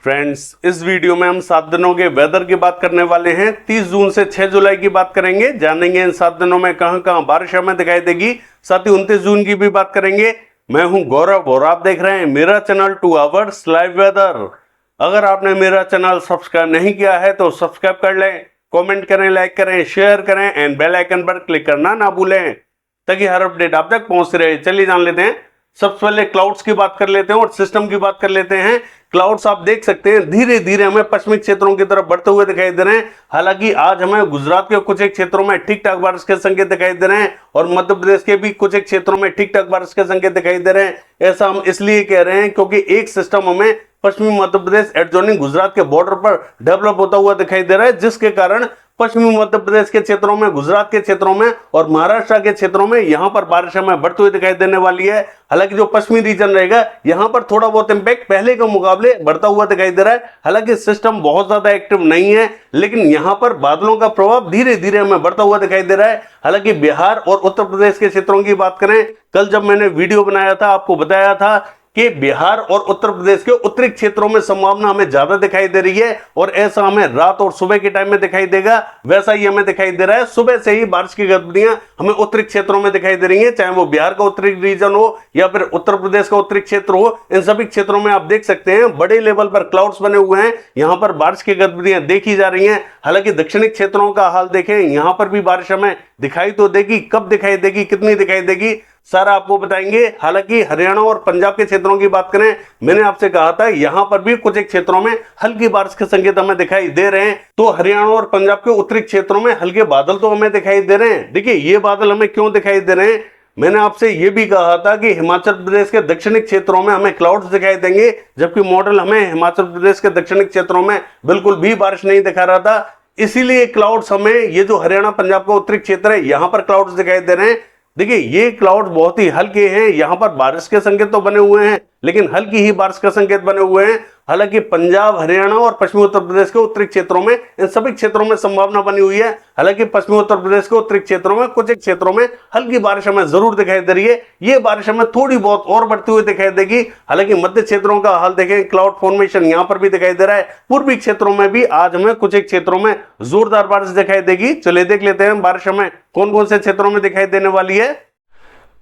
Friends, इस video में हम 7 दिनों के वेदर की बात करने वाले हैं। 30 जून से 6 जुलाई की बात करेंगे, जानेंगे इन 7 दिनों में कहां कहां बारिश हमें दिखाई देगी। साथ ही 29 जून की भी बात करेंगे। मैं हूं गौरव और आप देख रहे हैं मेरा चैनल 2 आवर्स लाइव वेदर। अगर आपने मेरा चैनल सब्सक्राइब नहीं किया है तो सब्सक्राइब कर लें, कमेंट करें, लाइक करें, शेयर करें एंड बेल आइकन पर क्लिक करना ना भूलें ताकि हर अपडेट आप तक पहुंच रहे। चलिए जान लेते हैं। सबसे पहले क्लाउड्स की बात कर लेते हैं और सिस्टम की बात कर लेते हैं। क्लाउड्स आप देख सकते हैं धीरे धीरे हमें पश्चिमी क्षेत्रों की तरफ बढ़ते हुए दिखाई दे रहे हैं। हालांकि आज हमें गुजरात के कुछ एक क्षेत्रों में ठीक ठाक बारिश के संकेत दिखाई दे रहे हैं और मध्य प्रदेश के भी कुछ एक क्षेत्रों में ठीक ठाक बारिश के संकेत दिखाई दे रहे हैं। ऐसा हम इसलिए कह रहे हैं क्योंकि एक सिस्टम हमें पश्चिमी मध्य प्रदेश एडजॉइनिंग गुजरात के बॉर्डर पर डेवलप होता हुआ दिखाई दे रहा है, जिसके कारण पश्चिमी मध्य प्रदेश के क्षेत्रों में, गुजरात के क्षेत्रों में और महाराष्ट्र के क्षेत्रों में यहां पर बारिश हमें बढ़ती हुई दिखाई देने वाली है। हालांकि जो पश्चिमी रीजन रहेगा यहां पर थोड़ा बहुत इंपैक्ट पहले के मुकाबले बढ़ता हुआ दिखाई दे रहा है। हालांकि सिस्टम बहुत ज्यादा एक्टिव नहीं है, लेकिन यहां पर बादलों का प्रभाव धीरे धीरे हमें बढ़ता हुआ दिखाई दे रहा है। हालांकि बिहार और उत्तर प्रदेश के क्षेत्रों की बात करें, कल जब मैंने वीडियो बनाया था आपको बताया था कि बिहार और उत्तर प्रदेश के उत्तरी क्षेत्रों में संभावना हमें ज्यादा दिखाई दे रही है और ऐसा हमें रात और सुबह के टाइम में दिखाई देगा। वैसा ही हमें दिखाई दे रहा है। सुबह से ही बारिश की गतिविधियां हमें उत्तरी क्षेत्रों में दिखाई दे रही है, चाहे वो बिहार का उत्तरी रीजन हो या फिर उत्तर प्रदेश का उत्तरी क्षेत्र हो। इन सभी क्षेत्रों में आप देख सकते हैं बड़े लेवल पर क्लाउड्स बने हुए हैं, यहां पर बारिश की गतिविधियां देखी जा रही हैं। हालांकि दक्षिणी क्षेत्रों का हाल देखें, यहां पर भी बारिश हमें दिखाई तो देगी, कब दिखाई देगी, कितनी दिखाई देगी, सारा आपको बताएंगे। हालांकि हरियाणा और पंजाब के क्षेत्रों की बात करें, मैंने आपसे कहा था यहां पर भी कुछ एक क्षेत्रों में हल्की बारिश के संकेत हमें दिखाई दे रहे हैं। तो हरियाणा और पंजाब के उत्तरी क्षेत्रों में हल्के बादल तो हमें दिखाई दे रहे हैं। देखिए ये बादल हमें क्यों दिखाई दे रहे हैं, मैंने आपसे यह भी कहा था कि हिमाचल प्रदेश के दक्षिणी क्षेत्रों में हमें क्लाउड्स दिखाई देंगे, जबकि मॉडल हमें हिमाचल प्रदेश के दक्षिणी क्षेत्रों में बिल्कुल भी बारिश नहीं दिखा रहा था। इसीलिए क्लाउड्स हमें ये जो हरियाणा पंजाब का उत्तरी क्षेत्र है यहां पर क्लाउड्स दिखाई दे रहे हैं। देखिए ये क्लाउड बहुत ही हल्के हैं, यहां पर बारिश के संकेत तो बने हुए हैं लेकिन हल्की ही बारिश के संकेत बने हुए हैं। हालांकि पंजाब, हरियाणा और पश्चिमी उत्तर प्रदेश के उत्तरी क्षेत्रों में, इन सभी क्षेत्रों में संभावना बनी हुई है। हालांकि पश्चिमी उत्तर प्रदेश के उत्तरी क्षेत्रों में कुछ एक क्षेत्रों में हल्की बारिश हमें जरूर दिखाई दे रही है। ये बारिश हमें थोड़ी बहुत और बढ़ती हुई दिखाई देगी। हालांकि मध्य क्षेत्रों का हाल देखें, क्लाउड फॉर्मेशन यहां पर भी दिखाई दे रहा है। पूर्वी क्षेत्रों में भी आज हमें कुछ एक क्षेत्रों में जोरदार बारिश दिखाई देगी। चलिए देख लेते हैं बारिश हमें कौन कौन से क्षेत्रों में दिखाई देने वाली है।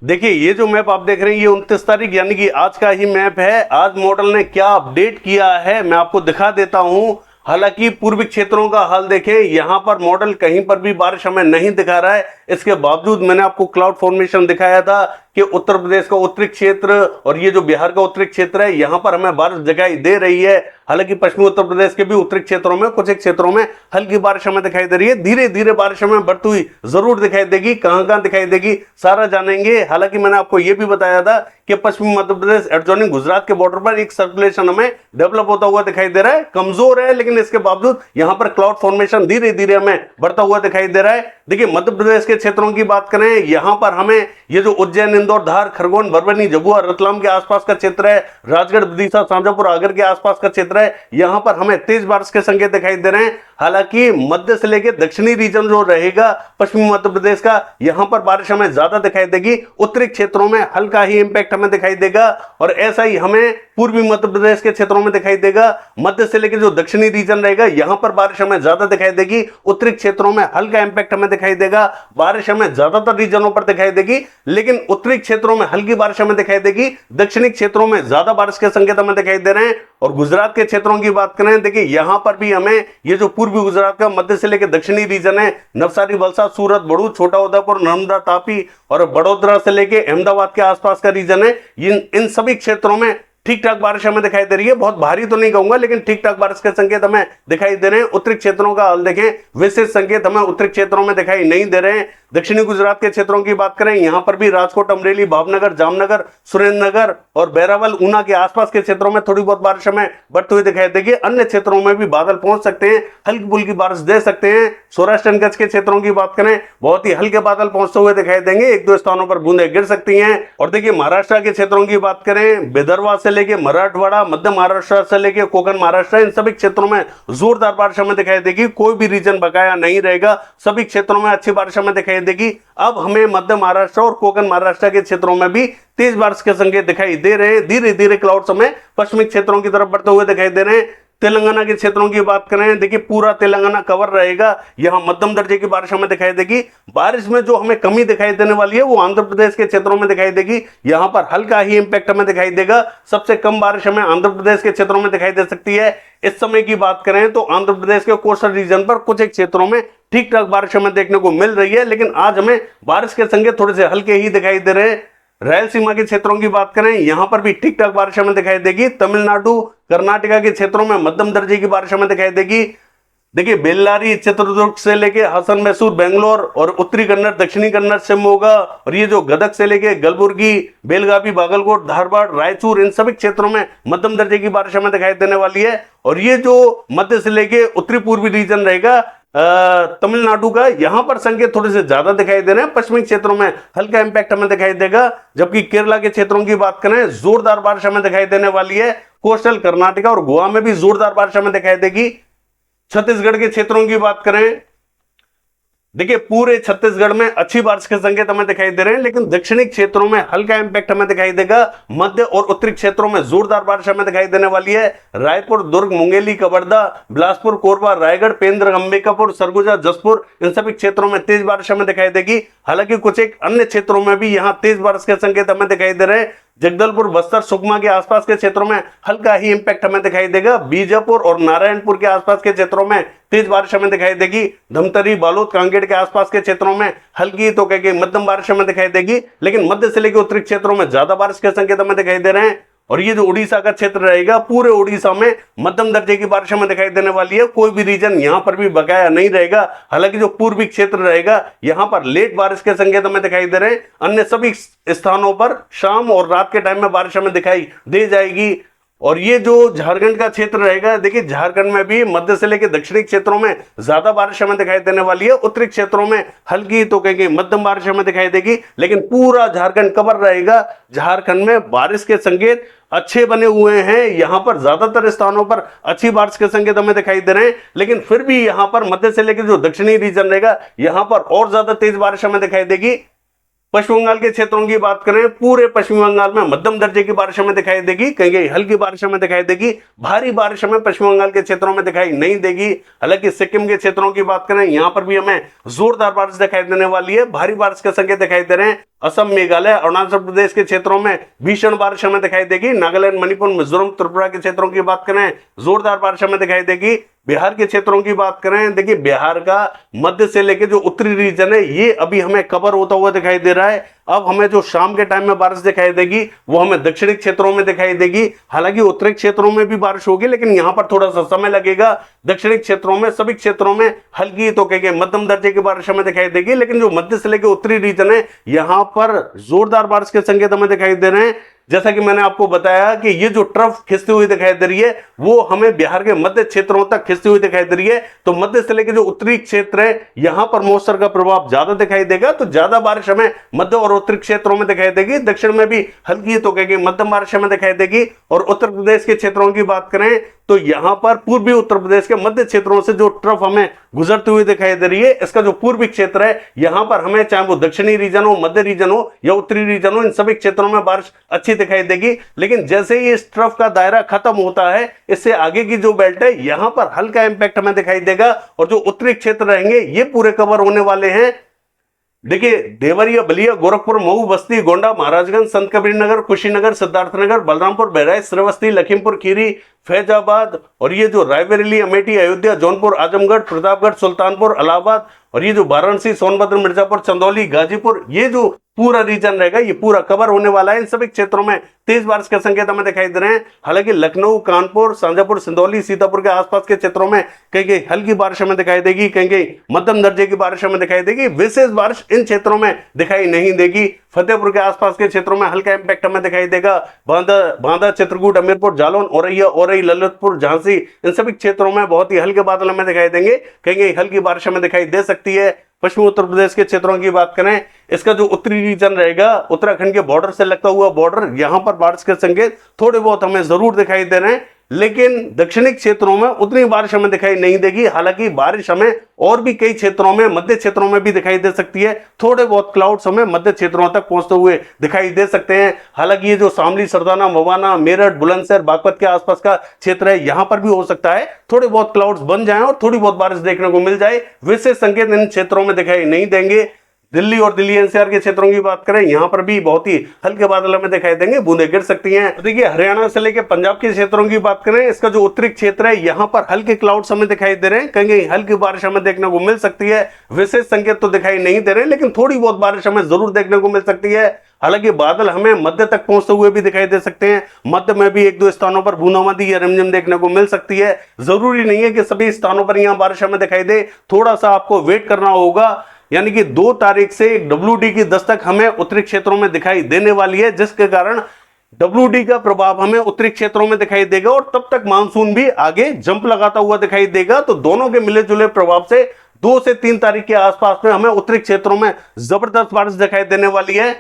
देखिए ये जो मैप आप देख रहे हैं ये 29 तारीख यानी कि आज का ही मैप है। आज मॉडल ने क्या अपडेट किया है मैं आपको दिखा देता हूं। हालांकि पूर्वी क्षेत्रों का हाल देखें, यहां पर मॉडल कहीं पर भी बारिश हमें नहीं दिखा रहा है। इसके बावजूद मैंने आपको क्लाउड फॉर्मेशन दिखाया था कि उत्तर प्रदेश का उत्तरी क्षेत्र और ये जो बिहार का उत्तरी क्षेत्र है यहां पर हमें बारिश दिखाई दे रही है। हालांकि पश्चिमी उत्तर प्रदेश के भी उत्तरी क्षेत्रों में कुछ एक क्षेत्रों में हल्की बारिश हमें दिखाई दे रही है। धीरे धीरे बारिश हमें बढ़ती हुई जरूर दिखाई देगी। कहां कहां दिखाई देगी सारा जानेंगे। हालांकि मैंने आपको यह भी बताया था कि पश्चिमी मध्य प्रदेश एडजॉइनिंग गुजरात के बॉर्डर पर एक सर्कुलेशन हमें डेवलप होता हुआ दिखाई दे रहा है। कमजोर है लेकिन इसके बावजूद यहां पर क्लाउड फॉर्मेशन धीरे धीरे हमें बढ़ता हुआ दिखाई दे रहा है। देखिए मध्य प्रदेश के क्षेत्रों की बात करें, यहां पर हमें ये जो उज्जैन, इंदौर, धार, खरगोन, बरवानी, झाबुआ, रतलाम के आसपास का क्षेत्र है, राजगढ़, विदिशा, शाजापुर, आगर के आसपास का क्षेत्र है, यहां पर हमें तेज बारिश के संकेत दिखाई दे रहे हैं। हालांकि मध्य से लेकर दक्षिणी रीजन जो रहेगा पश्चिमी मध्य प्रदेश का, यहां पर बारिश हमें ज्यादा दिखाई देगी। उत्तरी क्षेत्रों में हल्का ही इंपैक्ट हमें दिखाई देगा और ऐसा ही हमें पूर्वी मध्य प्रदेश के क्षेत्रों में दिखाई देगा। मध्य से लेकर जो दक्षिणी रीजन रहेगा यहां पर बारिश हमें ज्यादा दिखाई देगी। उत्तरी क्षेत्रों में हल्का इंपैक्ट हमें दिखाई देगा। बारिश हमें ज्यादातर रीजनों पर दिखाई देगी, लेकिन उत्तरी क्षेत्रों में हल्की बारिश हमें दिखाई देगी। दक्षिणी क्षेत्रों में ज्यादा बारिश के संकेत हमें दिखाई दे रहे हैं। और गुजरात के क्षेत्रों की बात करें, देखिए यहां पर भी हमें ये जो पूर्वी गुजरात का मध्य से लेकर दक्षिणी रीजन है, नवसारी, वलसाड, सूरत, भरूच, छोटा उदेपुर, नर्मदा, तापी और बड़ोदरा से लेकर अहमदाबाद के आसपास का रीजन है, इन सभी क्षेत्रों में ठीक ठाक बारिश हमें दिखाई दे रही है। बहुत भारी तो नहीं कहूंगा लेकिन ठीक ठाक बारिश के संकेत हमें दिखाई दे रहे हैं। उत्तरी क्षेत्रों का हाल देखें, विशेष संकेत हमें उत्तरी क्षेत्रों में दिखाई नहीं दे रहे हैं। दक्षिणी गुजरात के क्षेत्रों की बात करें, यहां पर भी राजकोट, अमरेली, भावनगर, जामनगर, सुरेंद्रनगर और बैरावल, ऊना के आसपास के क्षेत्रों में थोड़ी बहुत बारिश हमें बढ़ती हुई दिखाई देगी। अन्य क्षेत्रों में भी बादल पहुंच सकते हैं, हल्की फुल्की बारिश दे सकते हैं। सौराष्ट्र कच्छ के क्षेत्रों की बात करें, बहुत ही हल्के बादल पहुंचते हुए दिखाई देंगे। एक दो स्थानों पर बूंदें गिर सकती हैं। और देखिए महाराष्ट्र के क्षेत्रों की बात करें, विदर्भ से लेकर मराठवाड़ा, मध्य महाराष्ट्र से लेकर कोकण महाराष्ट्र, इन सभी क्षेत्रों में जोरदार बारिश हमें दिखाई देगी। कोई भी रीजन बकाया नहीं रहेगा, सभी क्षेत्रों में अच्छी बारिश हमें दिखाई देगी। अब हमें मध्य महाराष्ट्र और कोकण महाराष्ट्र के क्षेत्रों में भी तेज बारिश के संकेत दिखाई दे रहे हैं। धीरे धीरे क्लाउड्स हमें पश्चिमी क्षेत्रों की तरफ बढ़ते हुए दिखाई दे रहे हैं। तेलंगाना के क्षेत्रों की बात करें, देखिए पूरा तेलंगाना कवर रहेगा, यहाँ मध्यम दर्जे की बारिश हमें दिखाई देगी। बारिश में जो हमें कमी दिखाई देने वाली है वो आंध्र प्रदेश के क्षेत्रों में दिखाई देगी, यहाँ पर हल्का ही इंपैक्ट हमें दिखाई देगा। सबसे कम बारिश हमें आंध्र प्रदेश के क्षेत्रों में दिखाई दे सकती है। इस समय की बात करें तो आंध्र प्रदेश के कोस्टल रीजन पर कुछ एक क्षेत्रों में ठीक ठाक बारिश हमें देखने को मिल रही है, लेकिन आज हमें बारिश के संकेत थोड़े से हल्के ही दिखाई दे रहे हैं। रायलसीमा के क्षेत्रों की बात करें, यहां पर भी ठीक ठाक बारिश हमें दिखाई देगी। तमिलनाडु कर्नाटका के क्षेत्रों में मध्यम दर्जे की बारिश हमें दिखाई देगी। देखिए बेल्लारी चित्रदुर्ग से लेके हसन मैसूर बेंगलोर और उत्तरी कन्नड़ दक्षिणी कन्नड़ शिवमोगा और ये जो गदग से लेके गलबुर्गी बेलगावी बागलकोट धारवाड़ रायचूर इन सभी क्षेत्रों में मध्यम दर्जे की बारिश हमें दिखाई देने वाली है। और ये जो मध्य से लेके उत्तरी पूर्वी रीजन रहेगा तमिलनाडु का, यहां पर संकेत थोड़े से ज्यादा दिखाई दे रहे हैं। पश्चिमी क्षेत्रों में हल्का इंपैक्ट हमें दिखाई देगा, जबकि केरला के क्षेत्रों की बात करें जोरदार बारिश हमें दिखाई देने वाली है। कोस्टल कर्नाटका और गोवा में भी जोरदार बारिश हमें दिखाई देगी। छत्तीसगढ़ के क्षेत्रों की बात करें, देखिए पूरे छत्तीसगढ़ में अच्छी बारिश के संकेत हमें दिखाई दे रहे हैं, लेकिन दक्षिणी क्षेत्रों में हल्का इंपैक्ट हमें दिखाई देगा। मध्य और उत्तरी क्षेत्रों में जोरदार बारिश हमें दिखाई देने वाली है। रायपुर दुर्ग मुंगेली कवर्धा बिलासपुर कोरबा रायगढ़ पेंद्र अंबिकापुर सरगुजा जसपुर इन सभी क्षेत्रों में तेज बारिश हमें दिखाई देगी। हालांकि कुछ एक अन्य क्षेत्रों में भी यहां तेज बारिश के संकेत हमें दिखाई दे रहे हैं। जगदलपुर बस्तर सुकमा के आसपास के क्षेत्रों में हल्का ही इंपैक्ट हमें दिखाई देगा। बीजापुर और नारायणपुर के आसपास के क्षेत्रों में तेज बारिश हमें दिखाई देगी। धमतरी बालोद कांगेड़ के आसपास के क्षेत्रों में हल्की तो कह के मध्यम बारिश हमें दिखाई देगी, लेकिन मध्य से लेकर उत्तरी क्षेत्रों में ज्यादा बारिश के संकेत हमें दिखाई दे रहे हैं। और ये जो उड़ीसा का क्षेत्र रहेगा, पूरे उड़ीसा में मध्यम दर्जे की बारिश हमें दिखाई देने वाली है। कोई भी रीजन यहां पर भी बकाया नहीं रहेगा। हालांकि जो पूर्वी क्षेत्र रहेगा यहां पर लेट बारिश के संकेत हमें दिखाई दे रहे हैं। अन्य सभी स्थानों पर शाम और रात के टाइम में बारिश हमें दिखाई दे जाएगी। और ये जो झारखंड का क्षेत्र रहेगा, देखिए झारखंड में भी मध्य से लेकर दक्षिणी क्षेत्रों में ज्यादा बारिश हमें दिखाई देने वाली है। उत्तरी क्षेत्रों में हल्की तो कहेंगे मध्यम बारिश हमें दिखाई देगी, लेकिन पूरा झारखंड कवर रहेगा। झारखंड में बारिश के संकेत अच्छे बने हुए हैं। यहां पर ज्यादातर स्थानों पर अच्छी बारिश के संकेत हमें दिखाई दे रहे हैं, लेकिन फिर भी यहां पर मध्य से लेकर जो दक्षिणी रीजन रहेगा यहां पर और ज्यादा तेज बारिश हमें दिखाई देगी। पश्चिम बंगाल के क्षेत्रों की बात करें, पूरे पश्चिम बंगाल में मध्यम दर्जे की बारिश हमें दिखाई देगी, कहीं हल्की बारिश हमें दिखाई देगी। भारी बारिश हमें पश्चिम बंगाल के क्षेत्रों में दिखाई नहीं देगी। हालांकि सिक्किम के क्षेत्रों की बात करें, यहां पर भी हमें जोरदार बारिश दिखाई देने वाली है। भारी बारिश के संकेत दिखाई दे रहे हैं। असम मेघालय अरुणाचल प्रदेश के क्षेत्रों में भीषण बारिश हमें दिखाई देगी। नागालैंड मणिपुर मिजोरम त्रिपुरा के क्षेत्रों की बात करें, जोरदार बारिश हमें दिखाई देगी। बिहार के क्षेत्रों की बात करें, देखिए बिहार का मध्य से लेकर जो उत्तरी रीजन है ये अभी हमें कवर होता हुआ दिखाई दे रहा है। अब हमें जो शाम के टाइम में बारिश दिखाई देगी वो हमें दक्षिणी क्षेत्रों में दिखाई देगी। हालांकि उत्तरी क्षेत्रों में भी बारिश होगी, लेकिन यहां पर थोड़ा सा समय लगेगा। दक्षिणी क्षेत्रों में सभी क्षेत्रों में हल्की तो कहेंगे मध्यम दर्जे की बारिश हमें दिखाई देगी, लेकिन जो मध्य से लेकर उत्तरी रीजन है यहां पर जोरदार बारिश के संकेत हमें दिखाई दे रहे हैं। जैसा कि मैंने आपको बताया कि ये जो ट्रफ खिंचती हुई दिखाई दे रही है वो हमें बिहार के मध्य क्षेत्रों तक खिंचती हुई दिखाई दे रही है। तो मध्य से लेकर जो उत्तरी क्षेत्र है यहां पर मॉइस्चर का प्रभाव ज्यादा दिखाई देगा, तो ज्यादा बारिश हमें मध्य और उत्तरी क्षेत्रों में दिखाई देगी। दक्षिण में भी हल्की तो कहेंगे मध्यम बारिश हमें दिखाई देगी। और उत्तर प्रदेश के क्षेत्रों की बात करें तो यहां पर पूर्वी उत्तर प्रदेश के मध्य क्षेत्रों से जो ट्रफ हमें गुजरती हुई दिखाई दे रही है, इसका जो पूर्वी क्षेत्र है यहां पर हमें चाहे वो दक्षिणी रीजन हो, मध्य रीजन हो या उत्तरी रीजन हो, इन सभी क्षेत्रों में बारिश अच्छी दिखाई देगी। लेकिन जैसे ही इस ट्रफ का दायरा खत्म होता है, इससे आगे की जो बेल्ट है यहां पर हल्का इंपैक्ट हमें दिखाई देगा। और जो उत्तरी क्षेत्र रहेंगे ये पूरे कवर होने वाले हैं। देखिए देवरिया बलिया गोरखपुर मऊ बस्ती गोंडा महाराजगंज संत कबीर नगर कुशीनगर सिद्धार्थनगर बलरामपुर बहराइच श्रावस्ती लखीमपुर खीरी फैजाबाद और ये जो रायबरेली अमेठी अयोध्या जौनपुर आजमगढ़ प्रतापगढ़ सुल्तानपुर इलाहाबाद और ये जो वाराणसी सोनभद्र मिर्जापुर चंदौली गाजीपुर, ये जो पूरा रीजन रहेगा ये पूरा कवर होने वाला है। इन सभी क्षेत्रों में तेज बारिश के संकेत हमें दिखाई दे रहे हैं। हालांकि लखनऊ कानपुर शाजापुर सिंदौली सीतापुर के आसपास के क्षेत्रों में कहीं हल्की बारिश हमें दिखाई देगी, कहीं मध्यम दर्जे की बारिश हमें दिखाई देगी। विशेष बारिश इन क्षेत्रों में दिखाई नहीं देगी। फतेहपुर के आसपास के क्षेत्रों में हल्का इंपैक्ट हमें दिखाई देगा। बांदा चित्रकूट अमीरपुर जालौन औरैया औरई ललितपुर झांसी इन सभी क्षेत्रों में बहुत ही हल्के बादल हमें दिखाई देंगे, कहीं हल्की बारिश हमें दिखाई दे सकती है। पश्चिमी उत्तर प्रदेश के क्षेत्रों की बात करें, इसका जो उत्तरी रीजन रहेगा उत्तराखंड के बॉर्डर से लगता हुआ बॉर्डर, यहां पर बारिश के संकेत थोड़े बहुत हमें जरूर दिखाई दे रहे हैं। लेकिन दक्षिणी क्षेत्रों में उतनी बारिश हमें दिखाई नहीं देगी। हालांकि बारिश हमें और भी कई क्षेत्रों में, मध्य क्षेत्रों में भी दिखाई दे सकती है। थोड़े बहुत क्लाउड्स हमें मध्य क्षेत्रों तक पहुंचते हुए दिखाई दे सकते हैं। हालांकि ये जो शामली, सरदाना, मवाना, मेरठ, बुलंदशहर, बागपत के आसपास का क्षेत्र है, यहां पर भी हो सकता है थोड़े बहुत क्लाउड्स बन जाएं और थोड़ी बहुत बारिश देखने को मिल जाए। विशेष संकेत इन क्षेत्रों में दिखाई नहीं देंगे। दिल्ली और दिल्ली एनसीआर के क्षेत्रों की बात करें, यहां पर भी बहुत ही हल्के बादल हमें दिखाई देंगे, बूंदें गिर सकती हैं। देखिए हरियाणा से लेकर पंजाब के क्षेत्रों की बात करें, इसका जो उत्तरी क्षेत्र है यहां पर हल्के क्लाउड्स हमें दिखाई दे रहे हैं, कहीं हल्की बारिश हमें देखने को मिल सकती है। विशेष संकेत तो दिखाई नहीं दे रहे, लेकिन थोड़ी बहुत बारिश हमें जरूर देखने को मिल सकती है। हालांकि बादल हमें मध्य तक पहुंचते हुए भी दिखाई दे सकते हैं। मध्य में भी एक दो स्थानों पर बूंदाबांदी या रिमझिम देखने को मिल सकती है। जरूरी नहीं है कि सभी स्थानों पर यहां बारिश हमें दिखाई दे, थोड़ा सा आपको वेट करना होगा। यानी कि 2 तारीख से WD की दस्तक हमें उत्तरी क्षेत्रों में दिखाई देने वाली है, जिसके कारण WD का प्रभाव हमें उत्तरी क्षेत्रों में दिखाई देगा और तब तक मानसून भी आगे जंप लगाता हुआ दिखाई देगा। तो दोनों के मिले जुले प्रभाव से 2 से 3 तारीख के आसपास में हमें उत्तरी क्षेत्रों में जबरदस्त बारिश दिखाई देने वाली है।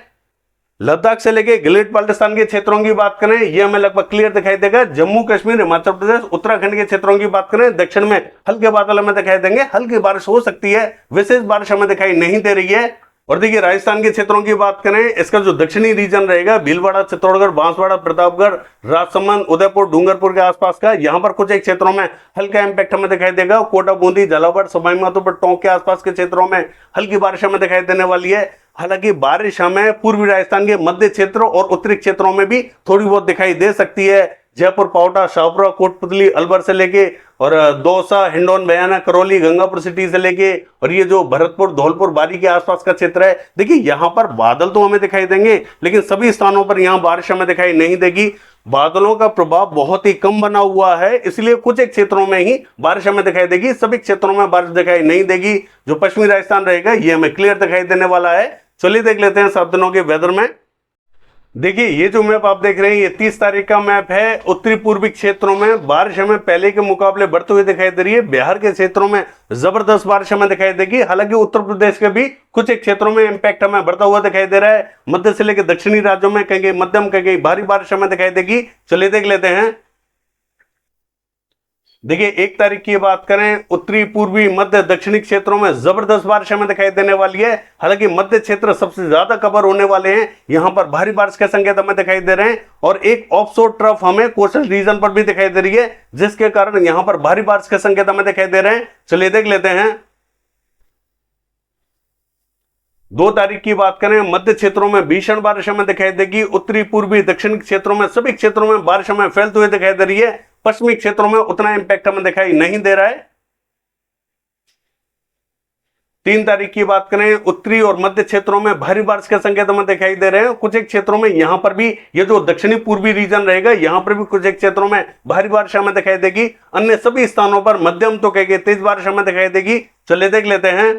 लद्दाख से लेके गिलगित बाल्टिस्तान के क्षेत्रों की बात करें, ये हमें लगभग क्लियर दिखाई देगा। जम्मू कश्मीर, हिमाचल प्रदेश, उत्तराखंड के क्षेत्रों की बात करें, दक्षिण में हल्के बादल हमें दिखाई देंगे, हल्की बारिश हो सकती है, विशेष बारिश हमें दिखाई नहीं दे रही है। और देखिए राजस्थान के क्षेत्रों की बात करें, इसका जो दक्षिणी रीजन रहेगा, भीलवाड़ा, चित्तौड़गढ़, बांसवाड़ा, प्रतापगढ़, राजसमंद, उदयपुर, डूंगरपुर के आसपास का, यहां पर कुछ एक क्षेत्रों में हल्का इंपैक्ट हमें दिखाई देगा। कोटा, बूंदी, झालावाड़, सवाई माधोपुर, टोंक के आसपास के क्षेत्रों में हल्की बारिश हमें दिखाई देने वाली है। हालांकि बारिश हमें पूर्वी राजस्थान के मध्य क्षेत्र और उत्तरी क्षेत्रों में भी थोड़ी बहुत दिखाई दे सकती है। जयपुर, पावटा, शाहपुरा, कोटपुतली, अलवर से लेके और दौसा, हिंडौन, बयाना, करौली, गंगापुर सिटी से लेके और ये जो भरतपुर, धौलपुर, बारी के आसपास का क्षेत्र है, देखिए यहां पर बादल तो हमें दिखाई देंगे, लेकिन सभी स्थानों पर यहां बारिश हमें दिखाई नहीं देगी। बादलों का प्रभाव बहुत ही कम बना हुआ है, इसलिए कुछ एक क्षेत्रों में ही बारिश हमें दिखाई देगी, सभी क्षेत्रों में बारिश दिखाई नहीं देगी। जो पश्चिमी राजस्थान रहेगा ये हमें क्लियर दिखाई देने वाला है। चलिए देख लेते हैं 7 दिनों के वेदर में। देखिए ये जो मैप आप देख रहे हैं, ये 30 तारीख का मैप है। उत्तरी पूर्वी क्षेत्रों में बारिश हमें पहले के मुकाबले बढ़ते हुए दिखाई दे रही है। बिहार के क्षेत्रों में जबरदस्त बारिश हमें दिखाई देगी। हालांकि उत्तर प्रदेश के भी कुछ एक क्षेत्रों में इंपैक्ट हमें बढ़ता हुआ दिखाई दे रहा है। मध्य से लेकर दक्षिणी राज्यों में कहीं मध्यम, कहीं भारी बारिश हमें दिखाई देगी। चलिए देख लेते हैं। देखिए 1 तारीख की बात करें, उत्तरी, पूर्वी, मध्य, दक्षिणी क्षेत्रों में जबरदस्त बारिश हमें दिखाई देने वाली है। हालांकि मध्य क्षेत्र सबसे ज्यादा कवर होने वाले हैं, यहां पर भारी बारिश के संकेत हमें दिखाई दे रहे हैं। और एक ऑफशोर ट्रफ हमें कोस्टल रीजन पर भी दिखाई दे रही है, जिसके कारण यहां पर भारी बारिश के संकेत हमें दिखाई दे रहे हैं। चलिए देख लेते हैं। 2 तारीख की बात करें, मध्य क्षेत्रों में भीषण बारिश हमें दिखाई देगी। उत्तरी, पूर्वी, दक्षिणी क्षेत्रों में सभी क्षेत्रों में बारिश हमें फैलते हुए दिखाई दे रही है। पश्चिमी क्षेत्रों में उतना इंपैक्ट हमें दिखाई नहीं दे रहा है। 3 तारीख की बात करें, उत्तरी और मध्य क्षेत्रों में भारी बारिश के संकेत हमें दिखाई दे रहे हैं। कुछ एक क्षेत्रों में यहां पर भी ये जो दक्षिणी पूर्वी रीजन रहेगा, यहां पर भी कुछ एक क्षेत्रों में भारी बारिश हमें दिखाई देगी। अन्य सभी स्थानों पर मध्यम तो कहेंगे तेज बारिश हमें दिखाई देगी। चलिए देख लेते हैं।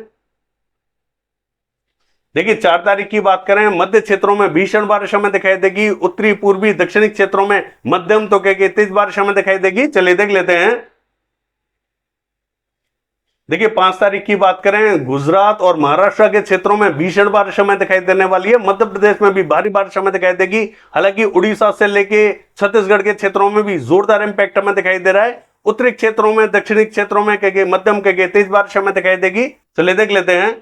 देखिए 4 तारीख की बात करें, मध्य क्षेत्रों में भीषण बारिश हमें दिखाई देगी। उत्तरी, पूर्वी, दक्षिणी क्षेत्रों में मध्यम तो कहेंगे तेज बारिश हमें दिखाई देगी। चलिए देख लेते हैं। देखिए 5 तारीख की बात करें, गुजरात और महाराष्ट्र के क्षेत्रों में भीषण बारिश हमें दिखाई देने वाली है। मध्य प्रदेश में भी भारी बारिश हमें दिखाई देगी। हालांकि उड़ीसा से लेके छत्तीसगढ़ के क्षेत्रों में भी जोरदार इंपैक्ट हमें दिखाई दे रहा है। उत्तरी क्षेत्रों में, दक्षिणी क्षेत्रों में कहेंगे मध्यम, कहेंगे तेज बारिश हमें दिखाई देगी। चलिए देख लेते हैं।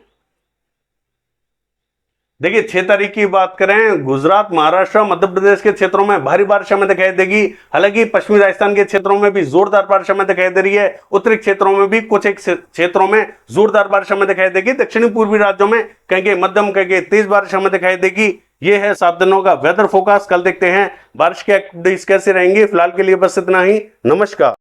देखिए 6 तारीख की बात करें, गुजरात, महाराष्ट्र, मध्य प्रदेश के क्षेत्रों में भारी बारिश हमें दिखाई देगी। हालांकि पश्चिमी राजस्थान के क्षेत्रों में भी जोरदार बारिश हमें दिखाई दे रही है। उत्तरी क्षेत्रों में भी कुछ एक क्षेत्रों में जोरदार बारिश हमें दिखाई देगी। दक्षिणी पूर्वी राज्यों में कहीं मध्यम, कहीं तेज बारिश हमें दिखाई देगी। ये है 7 दिनों का वेदर फोरकास्ट। कल देखते हैं बारिश के एक्टिविटीज कैसे रहेंगी। फिलहाल के लिए बस इतना ही। नमस्कार।